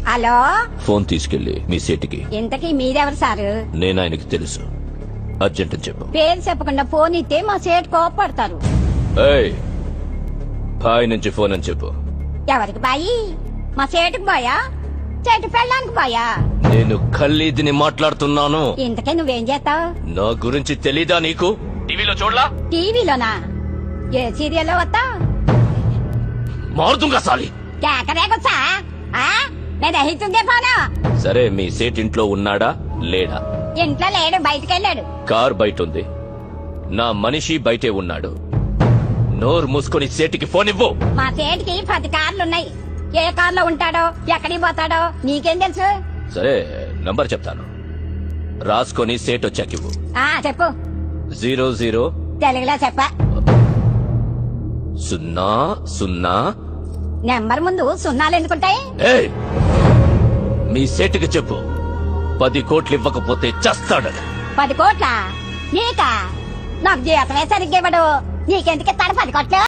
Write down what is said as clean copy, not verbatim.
Hello, phone తీసుకెళ్లి మీ సేటికి. ఇంతకీ మీరెవరు సారు? నేను ఆయనకి తెలుసు. అర్జెంట్ అని చెప్పు. పేరు చెప్పకుండా ఫోన్ ఇస్తే మా సేటు కోపడతారు. ఏయ్, బాయ్ నుంచి ఫోన్ అని చెప్పు. ఎవరికి బాయి? మా సేటుకు బాయా, సేటు పెళ్ళానికి బాయా? నేను ఖల్లీదిని మాట్లాడుతున్నాను. ఇంతకే నువ్వేం చేస్తావు? నా గురించి తెలీదా నీకు? టీవీలో చూడలా? టీవీలోనా? ఏ సీరియల్లో వస్తా? మారుతుంగా సాలి. కేకరేకొచ్చా? నేను అహితుందే ఫోను. సరే, మీ సేట్ ఇంట్లో ఉన్నాడా లేడా? ఇంట్లో లేడు, బయటకెళ్ళాడు. కార్ బయట ఉంది, నా మనిషి బయటే ఉన్నాడు. నోరు మూసుకొని సేటికి ఫోన్ ఇవ్వు. మా సేటికి 10 కార్లున్నాయి. ఏ కార్లో ఉంటాడో, ఎక్కడికి పోతాడో నీకేం తెలుసు? సరే, నంబర్ చెప్తాను, రాసుకొని సేట్ వచ్చాకివ్వు. చెప్పు. 00 తెలుగులో చెప్ప. 00. నెంబర్ ముందు సున్నాలు ఎందుకుంటాయి? ఏయ్, మీ సేటుకి చెప్పు 10 కోట్లు ఇవ్వకపోతే చస్తాడని. 10 కోట్ల? నీకా? నాకు జీతమే సరిగ్గా ఇవ్వడు. నీకెందుకు ఇస్తాడు 10 కోట్లు?